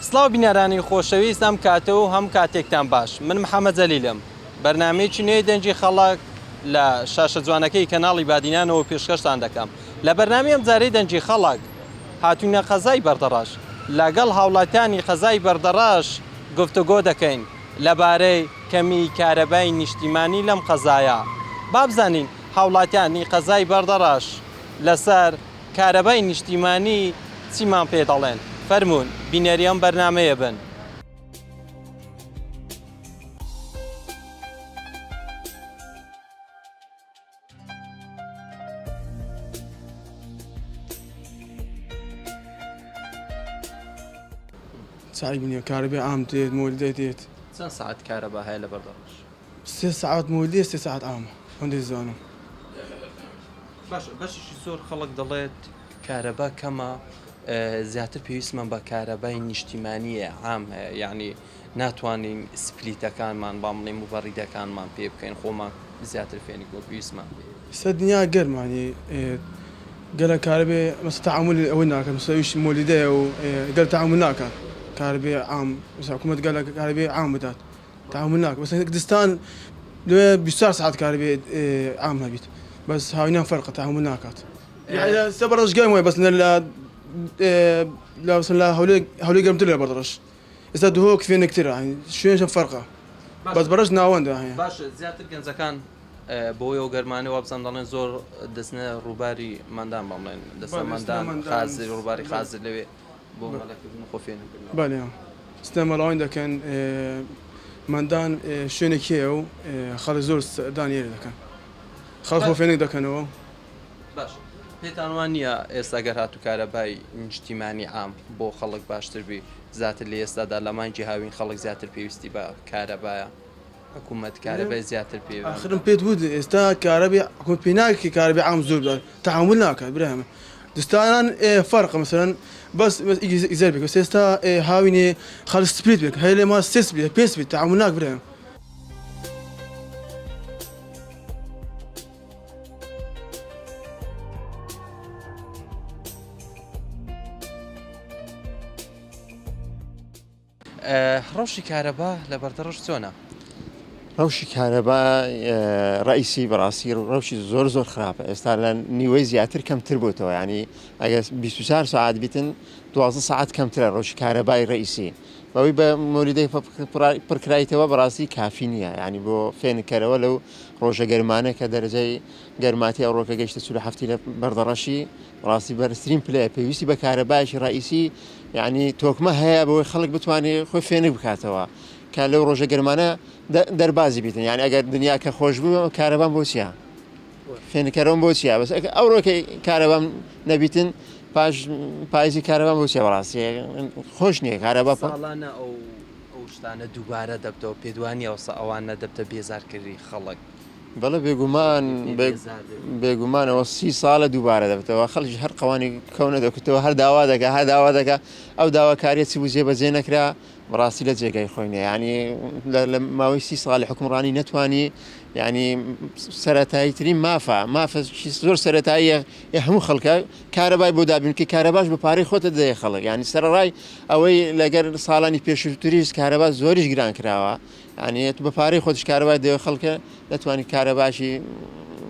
سڵاو بینەرانی خۆشەویست ئەم کاتەوە و هەم کاتێکتان باش. من محەممەد جەلیلم. بەرنامەیەکی نوێی دەنجی خەڵک لە شاشە جوانەکەی کەناڵی بادینانەوە پێشکەشتان دەکەم. لە بەرنامی ئەم جارەی دەنجی خەڵک هاتوونە قەزای بەردەڕەش. لەگەڵ هاوڵاتیانی قەزای بەردەڕەش گفتوگۆ دەکەین لەبارەی کەمی کارەبای نیشتیمانی لەم قەزایە. با بزانین هاوڵاتیانی قەزای بەردەڕەش لەسەر کارەبای نیشتیمانی چیمان پێ دەڵێن. فەرموون بینەری ئەم بەرنامەیە بن. سعی بینی کارەبای عام دێت مۆلدە دێت. چەند ساعت کارەبا هەیە لە بەردەڕەش؟ 3 ساعت مۆلدە 3 ساعت عامە هەندێک زانم. باشە بەشیشی زۆر خەڵک دەڵێت کارەبا کەمە، زیاتر پێویستمان بە کارەبای نیشتیمانیە عام هەیە، یعنی ناتوانین سپلیتەکانمان با بڵێم موبەڕیدەکانمان پێ بکەین خۆمان زیاتر فێنیکۆ پێویستمان بێ. ئێستا دنیا گەرمانی گەلە کارەبێ مەسە تەعامل ئەوەی ناکات مەسەویش مۆلیدەیە و گەل تەعامل ناکات کارەبێ عام حکوومەت گەلە کارەبێ عام بدات تەعامل ناکات. بەس کوردستان لێ 24 ساعت کارەبێ عام هەبیت بەس هاوینان فەرقە تەعامل ناکات. يعني سبب ڕژگای وایە بەس لە هەولێر گەرمتر لە بەردەڕەش. ئێستا دهۆک فێنێکترە شوێنشە فەرقە بەس بەڕەش ناوەندە هەیە. باشە زیاتر گەنجەکان بۆی ئەو گەرمانەوە بزان دەڵێن زۆر دەستنە ڕووباری مندان بڵێن دەستە مندان خازر ڕووباری خازر لەوێ بۆ مەلەکردن خۆ فێنکردن. بەڵێ ستەمەڵاوین دەکەن مندان شوێنێکیە و خەڵک زۆر دانیێری دەکەن خەڵک خۆ فێنێک دەکەنەوە. باش پێتان وان نییە ئێستا گەر هاتوو کارەبای نیشتیمانی عام بۆ خەڵک باشتر بی زیاتر لە ئێستادا لە مانگی هاوین خەڵک زیاتر پێویستی بە کارەبایە حکوومەت کارەبای زیاتر پێ آخرم پێت بود ئێستا کارەبێ حکوومەت پێ ناکەی کارەبێ عام زۆر بدات تەعامل ناکات برامە دستانان فەرقە مثلەن بەس ئیزار بێت ئێستا هاوینێ خەڵک سپلیت بێت هەیە لێ ما 3 سپلیت 5 سپلیت تەعامل ناک برامە. ڕەوشی کارەبا لە بەردەڕەش چۆنە؟ ڕەوشی کارەبا ڕئیسی بەڕاستی ڕەوشی زۆر خراپە ئێستا لە نیوەی زیاتر کەمتر بووتەوە ینی ئەگەر 24 ساعت بیتن 12 ساعت کەمترە ڕەوشی کارەبای ڕئیسی بەوەی بە مۆلیدەی پڕکرایتەوە بەڕاستی کافی نییە ینی بۆ فێنکەرەوە لەو ڕۆژە گەرمانە کە دەرەجەی گەرماتی ئەوڕۆکە گەیشتە 7 لە بەردەڕەشی ڕاستی بەرزترین پلەیە پێویستی بە کارەبایشی ڕئیسی یعنی تۆکمە هەیە بەوەی خەڵک بتوانێت خۆی فێنک بکاتەوە کە لەو ڕۆژە گەرمانە دەربازی بیتن یعنی ئەگەر دنیا کە خۆش بوو کارەبام بۆ چیە فێنکەرەوەم بۆ چیە بەس ئەو ڕۆکەی کارەبام نەبیتن پاش پاییزی کارەبام بۆ چیە بەڕاستی خۆش نییە کارەبا ساڵانە ئەو شتانە دووبارە دەبتەوە پێدوانی ئەوانە دەبتە بێزارکردی خەڵک. بەڵێ بێگومانەوە 30 ساڵە دووبارە دەبێتەوە خەڵکی هەر قەوانی کەونە دەکوتەوە هەر داوا دەکە ئەو داواکاریە چی بوو جێبەجێ نەکرا بەڕاستی لە جێگای خۆینە ینی لە ماوەی 30 ساڵی حکومڕانی نەتوانی ینی سەرەتایی ترین مافە زۆر سەرەتاییە هەموو خەڵکە کارەبای بۆ دابین کە کارەباش بە پارەی خۆتە دەیە خەڵک ینی سەرڕای ئەوەی لەگەر ساڵانی پێشووتریش کارەبا زۆریش گران کراوە ینی بە پارەی خۆتش کارەبای دەوە خەڵکە نەتوانی کارەباشی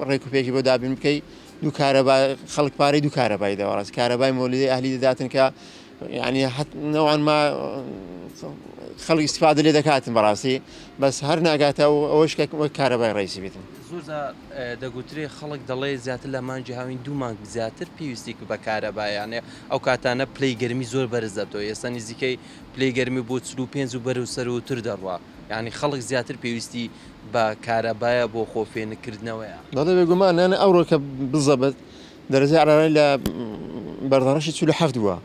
ڕێکوپێکی بۆ دابین بکەی دوو کارەبا خەڵک پارەی دوو کارەبای دەوەڕاست کارەبای مۆلیدەی ئەهلی دەداتن کە يعني حتى نوعا ما خلق استفادة لي دكاتن براسي بس هر ناقاته وش كهرباء رئيسي بيتم زوزا دەگوترێ خەڵک دەڵێ زیاتر لە مانگی هاوین 2 مانگ زیاتر پێویستی بە کارەبا یانێ ئەو کاتانە پلەی گەرمی زۆر بەرز دەبتەوە ئێستا نزیکەی پلەی گەرمی بۆ 45 و بەرەو سەرەوتر دەڕوا یعنی خەڵک زیاتر پێویستی بە کارەبایە بۆ خۆفێنکردنەوەیە. دەڵێ بێگومان نانە ئەوڕۆکە بزەبێت دەرەجەی عرارەی لە بەردەڕەشی 47 بووە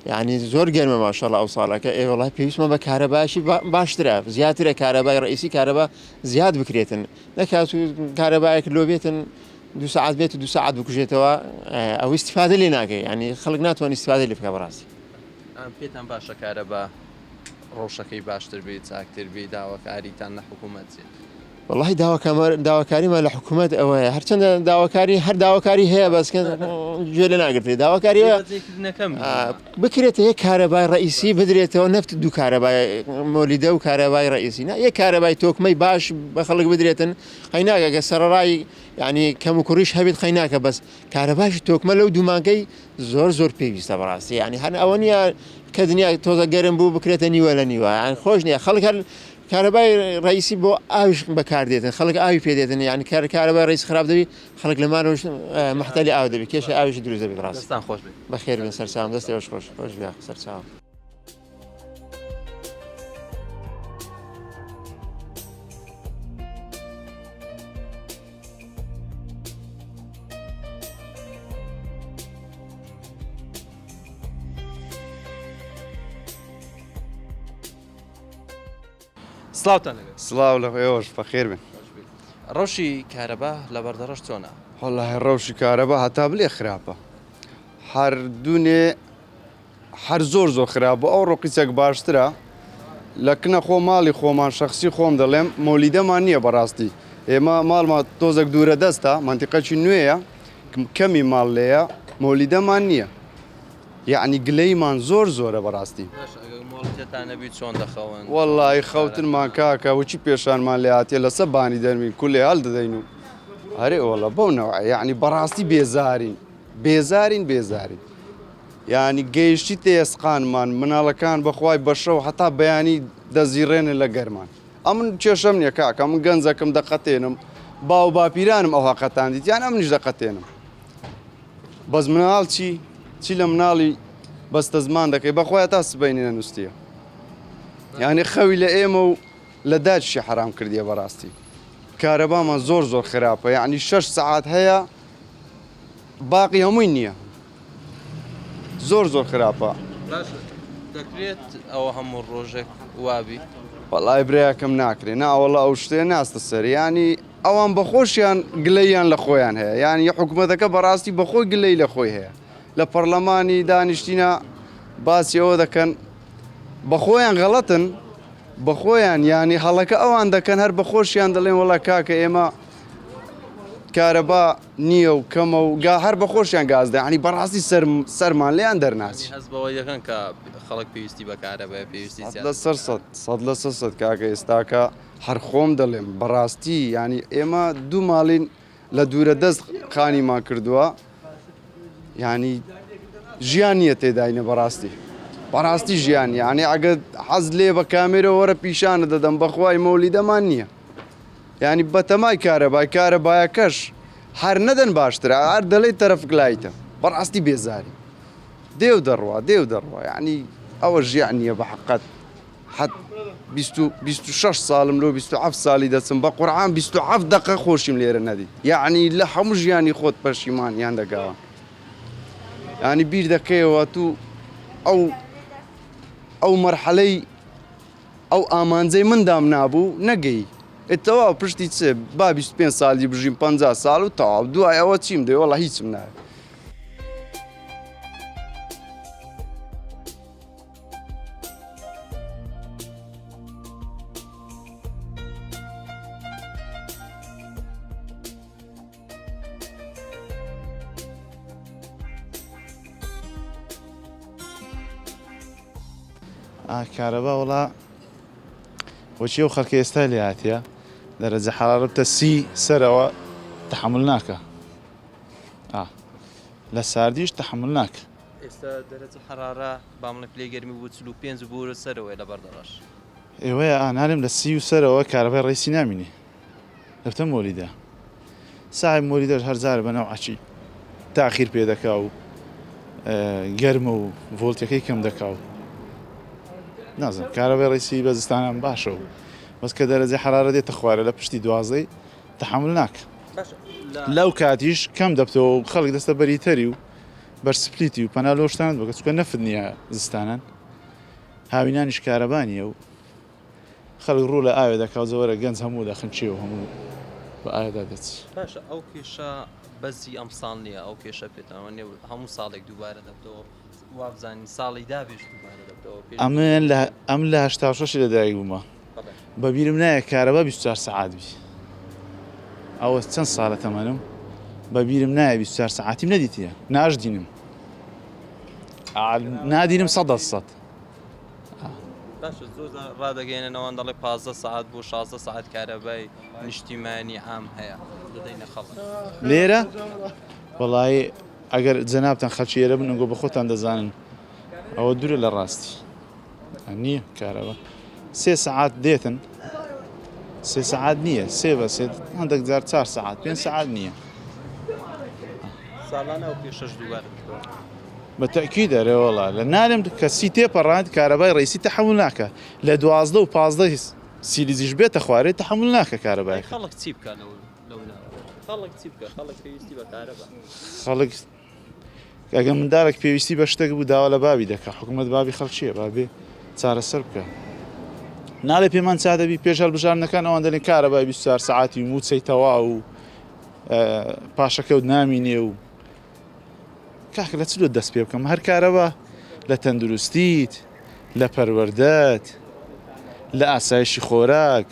يعني زۆر گەرمە ماشەڵڵا ئەو ساڵەکە ئێوەڵای پێویستمە بە کارەباشی باشترە زیاترە کارەبای ڕئیسی کارەبا زیاد بکرێتن نەکات و کارەبایەک لۆ بێتن 2 ساعت بێت و 2 ساعت بکوژێتەوە ئەو استفادە لێ ناکەی ینی خەڵک ناتوانانی استفادە لێ بکە بەڕاستی. پێتان باشە کارەبا ڕۆژەکەی باشتر بێت چاکتر بێ داواکاریتان لە حکوومەت والله داواکاریمان لە حکوومەت ئەوەیە هەرچەندە داواکاری هەیە بەسکە گوێ لە ناگرێت داواکاری بکرێتە یەک کارەبای ڕئیسی بدرێتەوە نەفت دوو کارەبای مۆلیدە و کارەبای ڕئیسی یەک کارەبای تۆکمەی باش بە خەڵک بدرێتن خەیناکە سەرڕای یعنی کەم و کوڕیش هەبێت خەیناکە بەس کارەباشی تۆکمە لەو دوومانکەی زۆر پێویستە بەڕاستی یعنی هەر ئەوە نییە کە دنیا تۆزە گەرم بوو بکرێتە نیوە لە نیوە یان خۆش نییە خەڵک هەر کارەبای ڕئیسی بۆ ئاویش بەکاردێتن خەڵک ئاوی پێدێتن یعنی کارەبای ڕئیس خراپ دەبی خەڵک لەمانەوەش محتەلی ئاو دەبی کێشە ئاویش دروست دەبێت ڕاست خۆش بەخێر بن سەرچاوم دەستێوەش خۆش بیا سەرچاوم سلااوتان لەگەڵ سڵاو لە ئێوەش بەخێر بن ڕەوشی کارەبا لە بەردەڕەش چۆنە والله ڕەوشی کارەبا هەتا بلێ خراپە هەردوونێ هەر زۆر خراپە ئەو ڕۆقیچەک باشترە لە کنە خۆ ماڵی خۆمان شخصی خۆم دەڵێم مۆلیدەمان نییە بەڕاستی ئێمە ماڵمە تۆزێک دوورە دەستە منتیقەکی نوێیە کەمی ماڵ لێیە مۆلیدەمان نییە یعنی گلەیمان زۆرە بەڕاستی مۆڵەتانەبی چۆن دەخەون وەڵی خەوتنمان کاکە وچی پێشانمان لێ هاتێ لەسە بانی دەرمین کولێ هەڵ دەدەین و هەرێ وەڵە بەو نەوە یعنی بەڕاستی بێزارین یعنی گەیشتی تێسقانمان مناڵەکان بەخوای بەشە و هەتا بەیانی دەزیڕێنە لە گەرمان ئەمن کێشەم نییە کاکە من گەنجەکەم دەقەتێنم باو باپیرانم ئەو هەقەتان دیتیان ئەم نیش دەقەتێنم بەس مناڵ چی لە مناڵی بەستە زمان دەکەی بەخوای تا سبەینێ نووسە یعنی خەوی لە ئێمە و لە داچشی حرام کردیە بەڕاستی کارەبامان زۆر خراپە یعنی 6 سعات هەیە باقی هەمووی نییە زۆر خراپە دەکرێت ئەوە هەموو ڕۆژێک وابی وەڵای برایەکەم ناکرێت ناوەڵە ئەو شتێ ناستە سەر ینی ئەوان بەخۆشیان گلەیان لە خۆیان هەیە یعنی حکوومەتەکە بەڕاستی بەخۆی گلەی لە خۆی هەیە لە پەرلەمانی دانیشتینە باسی ئەوە دەکەن بەخۆیان غەڵەتن بەخۆیان ینی هەڵەکە ئەوان دەکەن هەر بەخۆشیان دەڵێن وەڵا کاکە ئێمە کارەبا نییە و کەمە و هەر بەخۆشیان گازدا ینی بەڕاستی سەرمان لێیان دەرناچی هەست بەوەی دەکەن کە خەڵک پێویستی بە کارەبای پێویستی لە سەد کاکە ئێستاکە هەر خۆم دەڵێم بەڕاستی ینی ئێمە دوو ماڵین لە دوورە دەست خانیمان کردووە ینی ژیان نییە تێداینە بەڕاستی ژیان ینی ئەگە حەز لێ بە کامێرە وەرە پیشانە دەدەم بەخوای مەولیدەمان نییە ینی بەتەمای کارەبایەکەش هەر نەدەن باشترە هەر دەڵێ تەرەفگلایتە بەڕاستی بێزاری دێو دەڕوا ینی ئەوە ژیان نییە بە حەقەت حەت 26 ساڵم لۆ 27 ساڵی دەچم بە قورعان 27 دقە خۆشیم لێرە نەدی یعنی لە هەموو ژیانی خۆت پەشیمان یان دەگاوە ینی بیر دەکەیەوە تو ئەو مەرحەلەی ئەو ئامانجەی مندام نابوو نەگەی ئێتەوا پشتی چێ با 25 ساڵی بژیم 50 ساڵ و تەواو دوای ئەوە چیم دەی وەڵا هیچم ناوێت کارەبا وڵا بۆچی ئەو خەڵکی ئێستا لێ هاتیە دەرەجە حەرارەتە 30 سەرەوە تەحمل ناکە لە ساردیش تەحمل ناکە ئێستا دەرەجە حەرارە بامڵێ پلەی گەرمی بوو 45 بوو سەرەوەی لە بەردەڕەش ئێوەیە نالێم لە 30 سەرەوە کارەبای ڕێیسی نامینی لەفتە مۆلیدا ساحی مۆلیدەش هەرزارە بەناو عەچی تاخیر پێ دەکا و گەرمە و ڤۆڵتەکەی کەم دەکا و نازم کارەبای ڕێیسی بەزستانان باشە و بەس کە دەرەجەی حەرارە دێتە خوارە لە پشتی دوازەی تەحمل ناکە لەو کاتیش کەم دەبتەوە و خەڵک دەستە بەریتەری و بەرسپلیتی و پەنا لەو شتانت بکە چکە نەفت نییە زستانان هاوینانیش کارەبانیە و خەڵک ڕوو لە ئاوێ دەکاو زەوەرە گەنج هەموو دەخنچێ و هەموو بە ئاوێدا دەچێت باشە ئەو کێشە بەزی ئەم ساڵ نییە ئەو کێشە پێتەوە نیە هەموو ساڵێک دووبارە دەبتەوە وابزانین ساڵی دابێش دووبارە دەبتەوە ئەم لە 86 لەدایک بوومە بەبیرم نایە کارەبا 24 سەعات بی ئەوە چەند ساڵە تەمەنم بەبیرم نایە 24 ساعتیم نەدیتە ناژدینم نادینم 100%. باشە زۆر ڕدەگەێنەوەن دەڵێ 15 ساعت بۆ 16 ساعت کارەبای نیشتیمانی عام هەیە دەدەینە خەڵک لێرە وەڵی ئەگەر جەنابتان خەلچیێرە بن گۆ بە خۆتان دەزانن ئەوە دوورە لە ڕاستی نییە کارەوە 3 ساعت دێتن 3 ساعت نییە سێ بە سێ هەندێک جار 4 ساعت 5 ساعت نییە ساڵانە ئەو پێشەش دووبارە بەتەکی دەرێوەڵا لە نالم کەسی تێپەڕاند کارەبای ڕێیسی تەحمل ناکە لە 12 و 15 سیلیزیش بێتە خوارێت تەحمل ناکە کارەبای خەڵک چی بکە خەڵک چی بکە خەڵک پێویستی بە کارەبا خەڵک ئەگە منداڵێک پێویستی بە شتێک بوو داوا لە بابی دەکە حکوومەت بابی خەڵکیە بابێ چارەسەر بکە ناڵێ پێمان چادەبی پێش هەڵبژارنەکان ئەوان دەڵێن کارەبای 24 ساعتی موچەیتەوا و پاشەکەوت نامینێ و کاکە لە چلو دەست پێ بکەم هەر کارەوە لە تەندروستیت لە پەروەردەت لە ئاسایشی خۆراک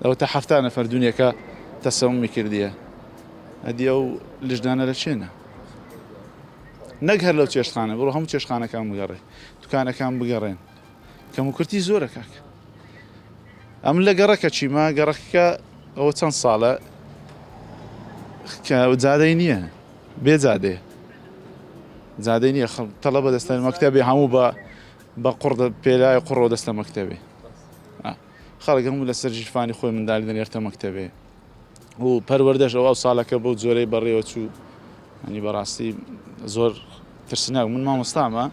ئەوە تا هەفتە نەفەر دونیەکە تەسەومی کردیە ئەدی ئەو لژدانە لە چێنە نەک هەر لەو چێشتخانە بڕۆ هەموو چێشتخانەکان بگەڕێ دوکانەکان بگەڕێن کەم و کورتی زۆرە کاک ئەم لە گەڕەکە چیمە گەڕەکە ئەوە چەند ساڵە جادەی نییە بێجادێ زادەی نییە تەڵە بە دەستە مەکتەبێ هەموو بە قوڕ پێلای قوڕۆ دەستە مەکتەبێ خەڵک هەموو لە سەر ژیرفانی خۆی منداڵی دەنێرتە مەکتەبێ و پەروەردەش ئەو ساڵەکە بەو جۆرەی بەڕێوە چوو ئەنی بەڕاستی زۆر ترسناک من مامۆستامە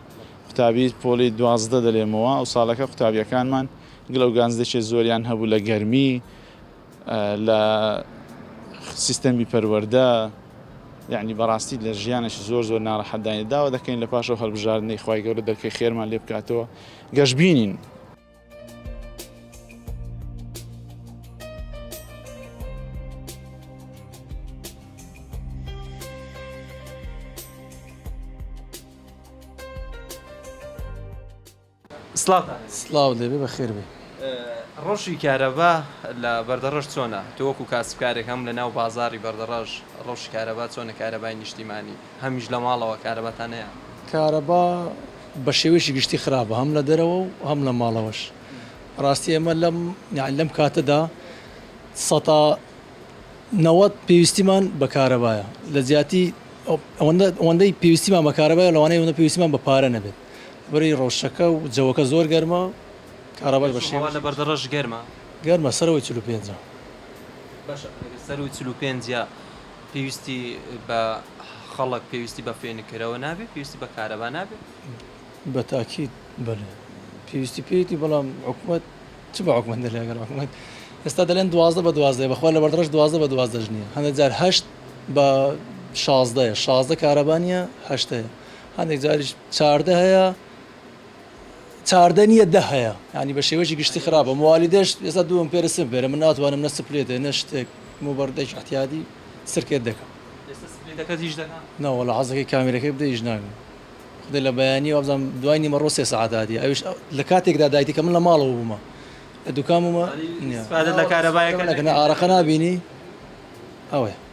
قوتابی پۆلی 12 دەلێمەوە ئەو ساڵەکە قوتابیەکانمان گلە و گانزدەشێ زۆریان هەبوو لە گەرمی لە سیستەمی پەروەردە یعنی بەڕاستی لە ژیانێکی زۆر ناڕەحەتدانی داوا دەکەین لە پاشەوە هەڵبژاردنەی خوای گەورە دەرکەی خێرمان لێ بکاتەوە گەشتبینین. سلااو دەبێ بە خێر بێ ڕۆژی کارەبا لە بەردەڕۆژ چۆنە تۆوەکو کاسبکارێک هەم لە ناو بازاری بەردەڕۆژ ڕۆژی کارەبا چۆنە کارەبای نیشتیمانی هەمیش لە ماڵەوە کارەباتانەیە کارەبا بە شێوەیەکی گشتی خراپە هەم لە دەرەوە و هەم لە ماڵەوەش ڕاستی ئێمە لەم کاتەدا 90 پێویستیمان بە کارەبایە لە زیاتی ئەوەندەی پێویستیمان بە کارەبای لەوانەیە ئەوەندە پێویستیمان بە پارە نەبێت بەری ڕۆژەکە و جەوەکە زۆر گەرمە کارەبای بە شێوە لە بەردەڕۆژ گەرمە سەرەوەی 45 سەروی 45 پێویستی بە خەڵک پێویستی بە فێنکەرەوە نابێت پێویستی بە کارەبا نابێت بە تاکید بڵێ پێویستی پێیتی بەڵام حکوومەت چ بە حکوومەت دەلێگەر حکوومەت ئێستا دەڵێن 12 بە 12 بەخوا لە بەردەڕۆژ 12 بە 12 نییە هەندێک جار 8 بە 16 کارەبانیە 8 هەیە هەندێک جاریش 14 هەیە 14 نییە 10 هەیە ینی بە شێوەیەکی گشتی خراپە موالیدەش ئێستا دووەم پێرسم پێرە من ناتوانم نە سپلێتە نە شتێک موبەردەی احتیادی سرکێت دەکەم نەوە لە حەزەکەی کامیرەکەی بدەیش ناگەم خدای لە بەیانی وابزانم دوای نیمەڕۆ 3 ساعتادی ئەوش لە کاتێکدا دایتی کە من لە ماڵەوە بوومە لە دوکانمە لە کارەبایەکە ئارەقە نبینی ئەوەیە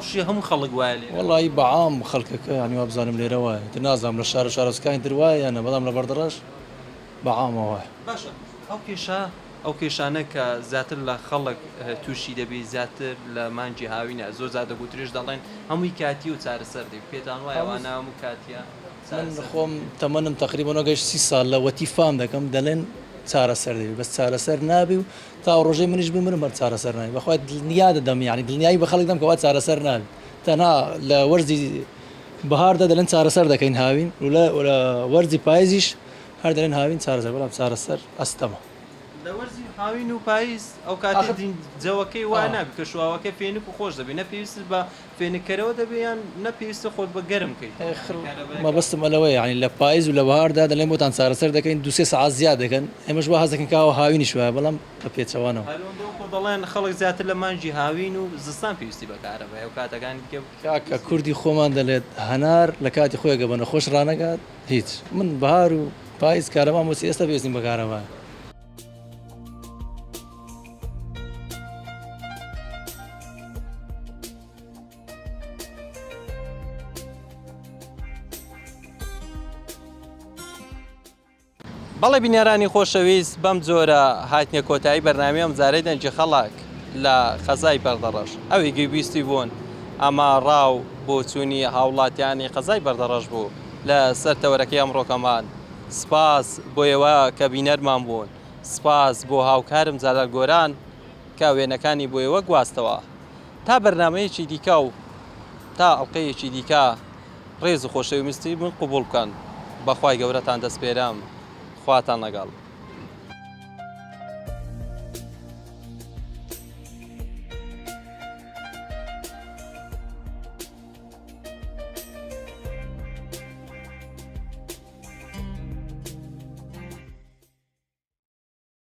ڕۆژی هەموو خەڵک وایە وەڵی بەعام خەڵکەکە ینی وابزانم لێرە وایە نازانم لە شارۆچکانی تروایە یانە بەڵام لە بەردەڕەش بەعامەوە باشە ئەو کێشانە کە زیاتر لە خەڵک تووشی دەبێت زیاتر لە مانجی هاوینە زۆر زیاتر گوتریش دەڵێن هەمووی کاتی و چارەسەر دی پێتان وایە وانە هەموو کاتیە من خۆم تەمەنم تقریبا نەگەشت 30 ساڵ لە وەتی فام دەکەم دەڵێن چارەسەر دەبێت بەس چارەسەر نابی و تا ڕۆژەی منیش بمرم بەر چارەسەر نابی بەخوای دڵنیا دەدەم یعنی دڵنیایی بە خەڵک دەم کەوا چارەسەر نابی تەنها لە وەرزی بەهاردا دەڵێن چارەسەر دەکەین هاوین و لە وەرزی پاییزیش هەر دەڵێن هاوین چارەسەر بەڵام چارەسەر ئەستەمە لە وەرزی هاوین و پاییز ئەو کاتی جەوەکەی وا نابی کە شواوەکە فێنک و خۆش دەبێت نەپێویست بە فێنکەرەوە دەبیان نەپێویستە خۆت بە گەرم کەیت مەبەستم ئەلەوەی ینی لە پاییز و لە بەهاردا دەڵێن بۆتان چارەسەر دەکەین 2-3 ساعات زیاد دەکەن ئێمەش وا هەز دەکەین کاوە هاوینیش وایە بەڵام بە پێچەوانەوە دەڵێن خەڵک زیاتر لە مانجی هاوین و زستان پێویستی بە کارەبای و کاتەکانی کاکە کوردی خۆمان دەڵێت هەنار لە کاتی خۆیگە بە نەخۆش ڕانەگات هیچ من بەهار و پاییز کارەبا موسی ئێستا پێویستیم بە کارەبایە بەڵێ بینێرانی خۆشەویست بەم جۆرە هاتنە کۆتایی بەرنامەیەم جارەی دەنجی خەڵک لە خەزای بەردەڕەش ئەوەی گوێبیستی بوون ئەمە ڕاو بۆ چوونی هاوڵاتیانی خەزای بەردەڕەش بوو لە سەر تەوەرەکەی ئەمڕۆکەمان سپاس بۆ ئێوە کە بینەرمان بوون سپاس بۆ هاوکارم جەلال گۆران کە وێنەکانی بۆ ئێوە گواستەوە تا بەرنامەیەکی دیکە و تا ئەڵلقەیەکی دیکە ڕێز و خۆشەویستی من قوبوڵ بکەن بەخوای گەورەتان دەستپێرام خواتان لەگەڵ